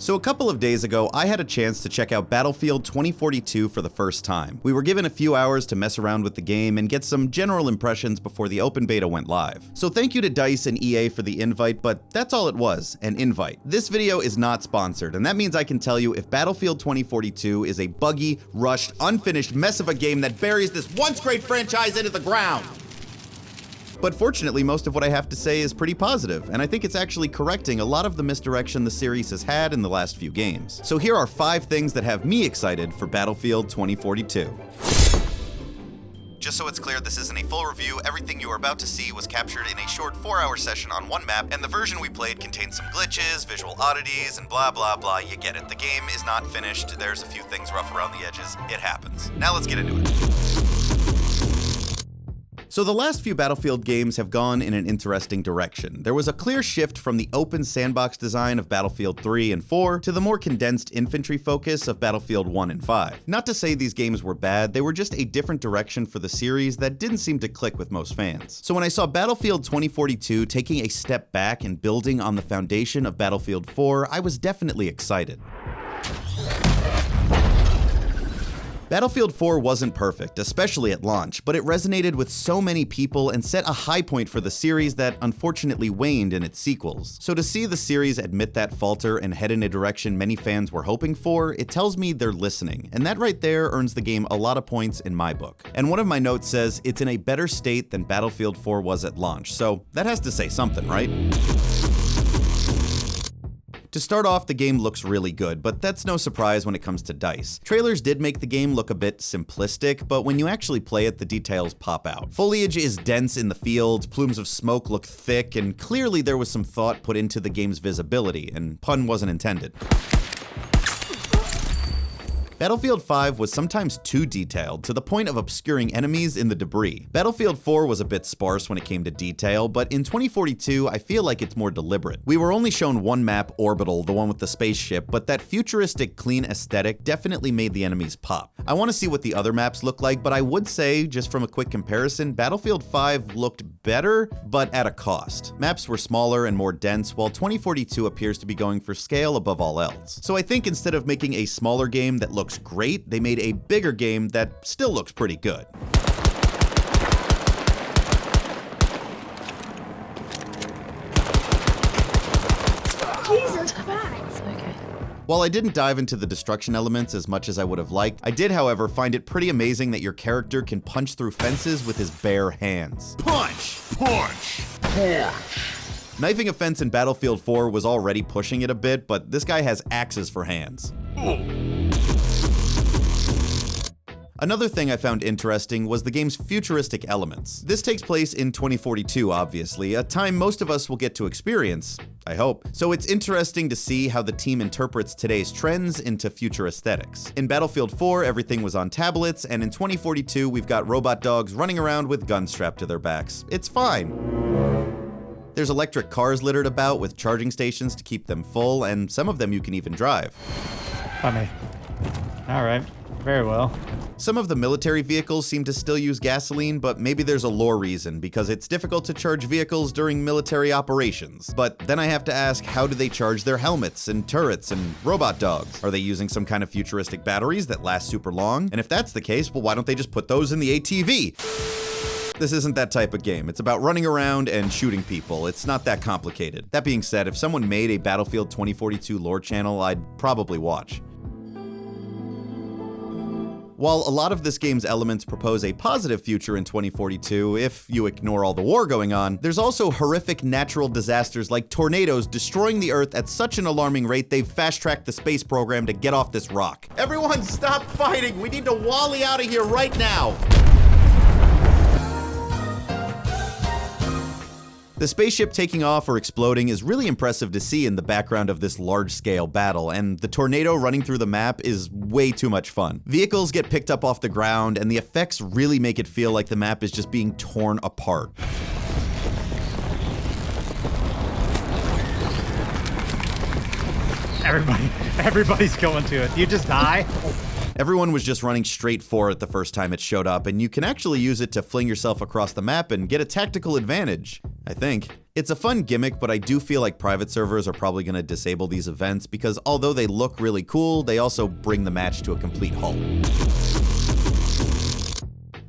So a couple of days ago, I had a chance to check out Battlefield 2042 for the first time. We were given a few hours to mess around with the game and get some general impressions before the open beta went live. So thank you to DICE and EA for the invite, but that's all it was, an invite. This video is not sponsored, and that means I can tell you if Battlefield 2042 is a buggy, rushed, unfinished mess of a game that buries this once great franchise into the ground. But fortunately, most of what I have to say is pretty positive, and I think it's actually correcting a lot of the misdirection the series has had in the last few games. So here are 5 things that have me excited for Battlefield 2042. Just so it's clear, this isn't a full review. Everything you are about to see was captured in a short 4-hour session on one map, and the version we played contains some glitches, visual oddities, and blah blah blah. You get it. The game is not finished. There's a few things rough around the edges. It happens. Now let's get into it. So the last few Battlefield games have gone in an interesting direction. There was a clear shift from the open sandbox design of Battlefield 3 and 4 to the more condensed infantry focus of Battlefield 1 and 5. Not to say these games were bad, they were just a different direction for the series that didn't seem to click with most fans. So when I saw Battlefield 2042 taking a step back and building on the foundation of Battlefield 4, I was definitely excited. Battlefield 4 wasn't perfect, especially at launch, but it resonated with so many people and set a high point for the series that unfortunately waned in its sequels. So to see the series admit that falter and head in a direction many fans were hoping for, it tells me they're listening, and that right there earns the game a lot of points in my book. And one of my notes says it's in a better state than Battlefield 4 was at launch, so that has to say something, right? To start off, the game looks really good, but that's no surprise when it comes to DICE. Trailers did make the game look a bit simplistic, but when you actually play it, the details pop out. Foliage is dense in the fields, plumes of smoke look thick, and clearly there was some thought put into the game's visibility, and pun wasn't intended. Battlefield 5 was sometimes too detailed, to the point of obscuring enemies in the debris. Battlefield 4 was a bit sparse when it came to detail, but in 2042, I feel like it's more deliberate. We were only shown one map, Orbital, the one with the spaceship, but that futuristic, clean aesthetic definitely made the enemies pop. I want to see what the other maps look like, but I would say, just from a quick comparison, Battlefield 5 looked better, but at a cost. Maps were smaller and more dense, while 2042 appears to be going for scale above all else. So I think instead of making a smaller game that looks great, they made a bigger game that still looks pretty good. Jesus Christ! Okay. While I didn't dive into the destruction elements as much as I would have liked, I did, however, find it pretty amazing that your character can punch through fences with his bare hands. Punch! Punch! Punch! Knifing a fence in Battlefield 4 was already pushing it a bit, but this guy has axes for hands. Another thing I found interesting was the game's futuristic elements. This takes place in 2042, obviously, a time most of us will get to experience, I hope. So it's interesting to see how the team interprets today's trends into future aesthetics. In Battlefield 4, everything was on tablets, and in 2042, we've got robot dogs running around with guns strapped to their backs. It's fine. There's electric cars littered about with charging stations to keep them full, and some of them you can even drive. Funny. All right, very well. Some of the military vehicles seem to still use gasoline, but maybe there's a lore reason, because it's difficult to charge vehicles during military operations. But then I have to ask, how do they charge their helmets and turrets and robot dogs? Are they using some kind of futuristic batteries that last super long? And if that's the case, well, why don't they just put those in the ATV? This isn't that type of game. It's about running around and shooting people. It's not that complicated. That being said, if someone made a Battlefield 2042 lore channel, I'd probably watch. While a lot of this game's elements propose a positive future in 2042, if you ignore all the war going on, there's also horrific natural disasters like tornadoes destroying the Earth at such an alarming rate they've fast-tracked the space program to get off this rock. Everyone stop fighting! We need to wally out of here right now! The spaceship taking off or exploding is really impressive to see in the background of this large-scale battle, and the tornado running through the map is way too much fun. Vehicles get picked up off the ground, and the effects really make it feel like the map is just being torn apart. Everybody's going to it. You just die? Everyone was just running straight for it the first time it showed up, and you can actually use it to fling yourself across the map and get a tactical advantage, I think. It's a fun gimmick, but I do feel like private servers are probably going to disable these events because although they look really cool, they also bring the match to a complete halt.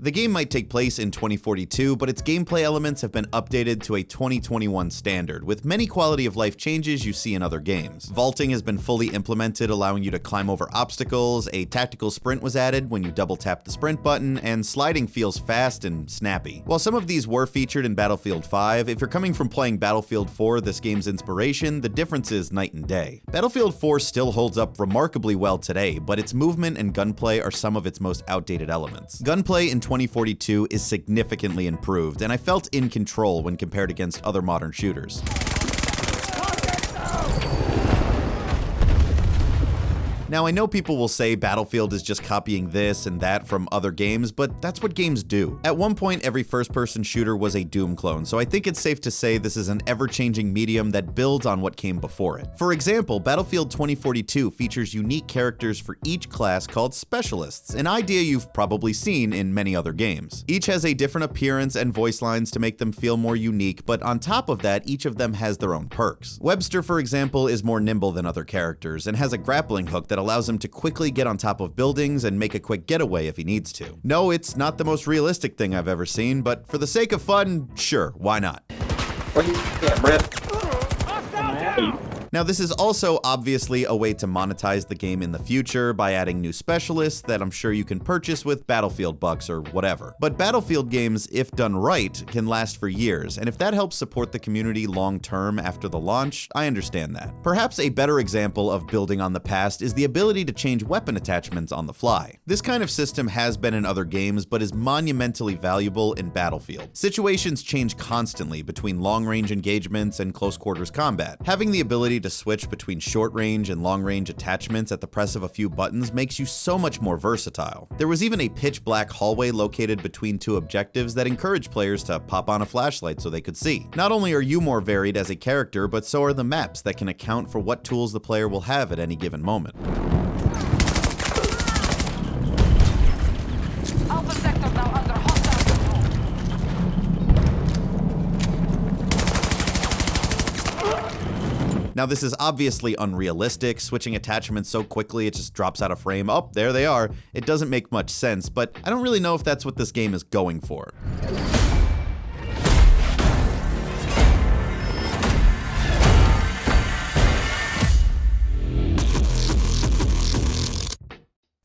The game might take place in 2042, but its gameplay elements have been updated to a 2021 standard, with many quality of life changes you see in other games. Vaulting has been fully implemented, allowing you to climb over obstacles, a tactical sprint was added when you double tap the sprint button, and sliding feels fast and snappy. While some of these were featured in Battlefield 5, if you're coming from playing Battlefield 4, this game's inspiration, the difference is night and day. Battlefield 4 still holds up remarkably well today, but its movement and gunplay are some of its most outdated elements. Gunplay in 2042 is significantly improved, and I felt in control when compared against other modern shooters. Now, I know people will say Battlefield is just copying this and that from other games, but that's what games do. At one point, every first-person shooter was a Doom clone, so I think it's safe to say this is an ever-changing medium that builds on what came before it. For example, Battlefield 2042 features unique characters for each class called Specialists, an idea you've probably seen in many other games. Each has a different appearance and voice lines to make them feel more unique, but on top of that, each of them has their own perks. Webster, for example, is more nimble than other characters and has a grappling hook that allows him to quickly get on top of buildings and make a quick getaway if he needs to. No, it's not the most realistic thing I've ever seen, but for the sake of fun, sure, why not? Now, this is also obviously a way to monetize the game in the future by adding new specialists that I'm sure you can purchase with Battlefield bucks or whatever. But Battlefield games, if done right, can last for years, and if that helps support the community long term after the launch, I understand that. Perhaps a better example of building on the past is the ability to change weapon attachments on the fly. This kind of system has been in other games, but is monumentally valuable in Battlefield. Situations change constantly between long-range engagements and close-quarters combat. Having the ability to switch between short-range and long-range attachments at the press of a few buttons makes you so much more versatile. There was even a pitch-black hallway located between two objectives that encouraged players to pop on a flashlight so they could see. Not only are you more varied as a character, but so are the maps that can account for what tools the player will have at any given moment. Alpha sector now under hostile control. Now, this is obviously unrealistic, switching attachments so quickly it just drops out of frame. Oh, there they are. It doesn't make much sense, but I don't really know if that's what this game is going for.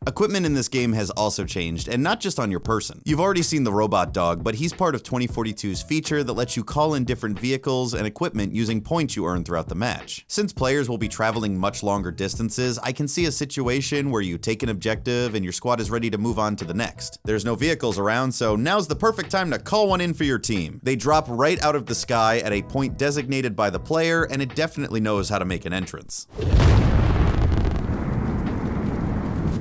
Equipment in this game has also changed, and not just on your person. You've already seen the robot dog, but he's part of 2042's feature that lets you call in different vehicles and equipment using points you earn throughout the match. Since players will be traveling much longer distances, I can see a situation where you take an objective and your squad is ready to move on to the next. There's no vehicles around, so now's the perfect time to call one in for your team. They drop right out of the sky at a point designated by the player, and it definitely knows how to make an entrance.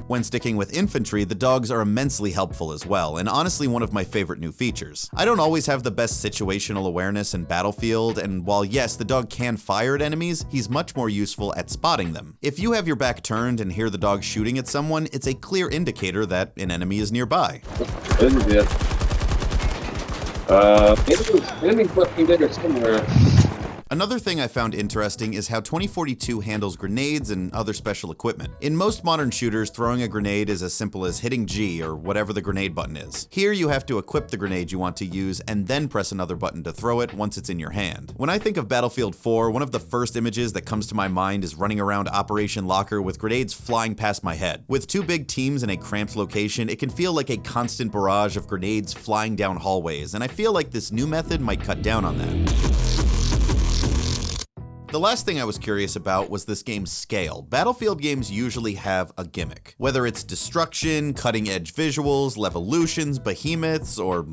When sticking with infantry, the dogs are immensely helpful as well, and honestly one of my favorite new features. I don't always have the best situational awareness in Battlefield, and while yes, the dog can fire at enemies, he's much more useful at spotting them. If you have your back turned and hear the dog shooting at someone, it's a clear indicator that an enemy is nearby. Enemy fucking there somewhere. Another thing I found interesting is how 2042 handles grenades and other special equipment. In most modern shooters, throwing a grenade is as simple as hitting G or whatever the grenade button is. Here you have to equip the grenade you want to use and then press another button to throw it once it's in your hand. When I think of Battlefield 4, one of the first images that comes to my mind is running around Operation Locker with grenades flying past my head. With two big teams in a cramped location, it can feel like a constant barrage of grenades flying down hallways, and I feel like this new method might cut down on that. The last thing I was curious about was this game's scale. Battlefield games usually have a gimmick. Whether it's destruction, cutting-edge visuals, levolutions, behemoths, or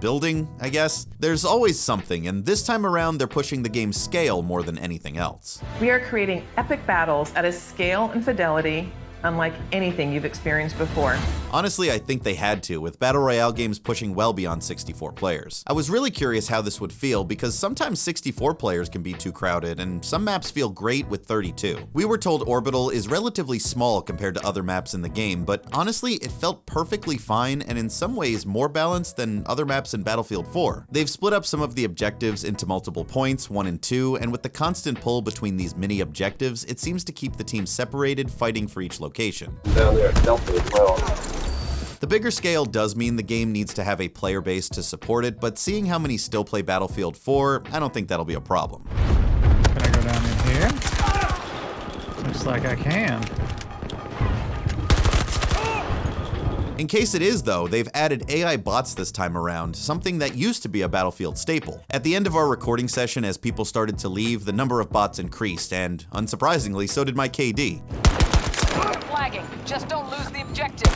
building, I guess. There's always something, and this time around they're pushing the game's scale more than anything else. We are creating epic battles at a scale and fidelity unlike anything you've experienced before. Honestly, I think they had to, with Battle Royale games pushing well beyond 64 players. I was really curious how this would feel because sometimes 64 players can be too crowded, and some maps feel great with 32. We were told Orbital is relatively small compared to other maps in the game, but honestly, it felt perfectly fine and in some ways more balanced than other maps in Battlefield 4. They've split up some of the objectives into multiple points, 1 and 2, and with the constant pull between these mini objectives, it seems to keep the team separated, fighting for each location. Down there at Delta as well. The bigger scale does mean the game needs to have a player base to support it, but seeing how many still play Battlefield 4, I don't think that'll be a problem. Can I go down in here? Looks like I can. In case it is though, they've added AI bots this time around, something that used to be a Battlefield staple. At the end of our recording session, as people started to leave, the number of bots increased, and unsurprisingly, so did my KD. Flagging. Just don't lose the objective.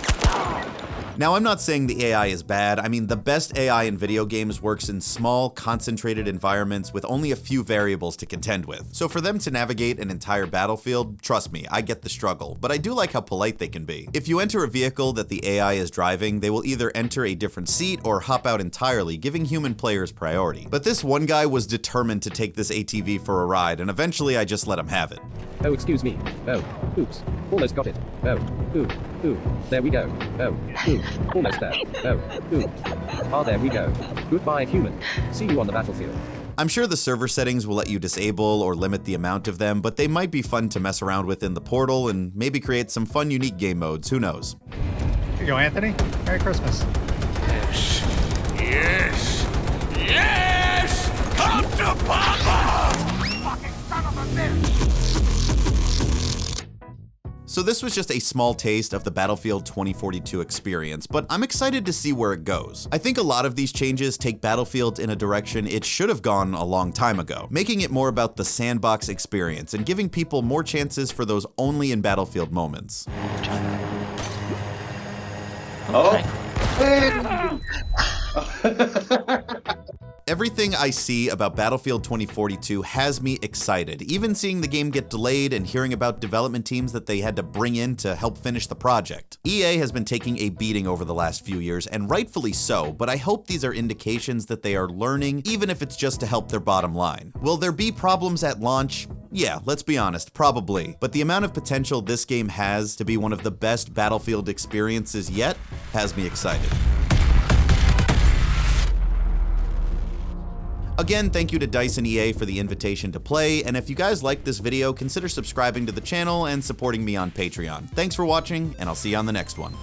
Now, I'm not saying the AI is bad. I mean, the best AI in video games works in small, concentrated environments with only a few variables to contend with. So for them to navigate an entire battlefield, trust me, I get the struggle, but I do like how polite they can be. If you enter a vehicle that the AI is driving, they will either enter a different seat or hop out entirely, giving human players priority. But this one guy was determined to take this ATV for a ride, and eventually I just let him have it. Oh, excuse me. Oh, oops. Almost got it. Oh, ooh. There we go. Oh, ooh. Almost there. Oh, ooh. Ah, there we go. Goodbye, human. See you on the battlefield. I'm sure the server settings will let you disable or limit the amount of them, but they might be fun to mess around with in the portal and maybe create some fun, unique game modes. Who knows? Here you go, Anthony. Merry Christmas. Yes! Yes! Come to Papa! Fucking son of a bitch! So this was just a small taste of the Battlefield 2042 experience, but I'm excited to see where it goes. I think a lot of these changes take Battlefield in a direction it should have gone a long time ago, making it more about the sandbox experience and giving people more chances for those only in Battlefield moments. Oh. Everything I see about Battlefield 2042 has me excited, even seeing the game get delayed and hearing about development teams that they had to bring in to help finish the project. EA has been taking a beating over the last few years, and rightfully so, but I hope these are indications that they are learning, even if it's just to help their bottom line. Will there be problems at launch? Yeah, let's be honest, probably. But the amount of potential this game has to be one of the best Battlefield experiences yet has me excited. Again, thank you to DICE and EA for the invitation to play, and if you guys like this video, consider subscribing to the channel and supporting me on Patreon. Thanks for watching, and I'll see you on the next one.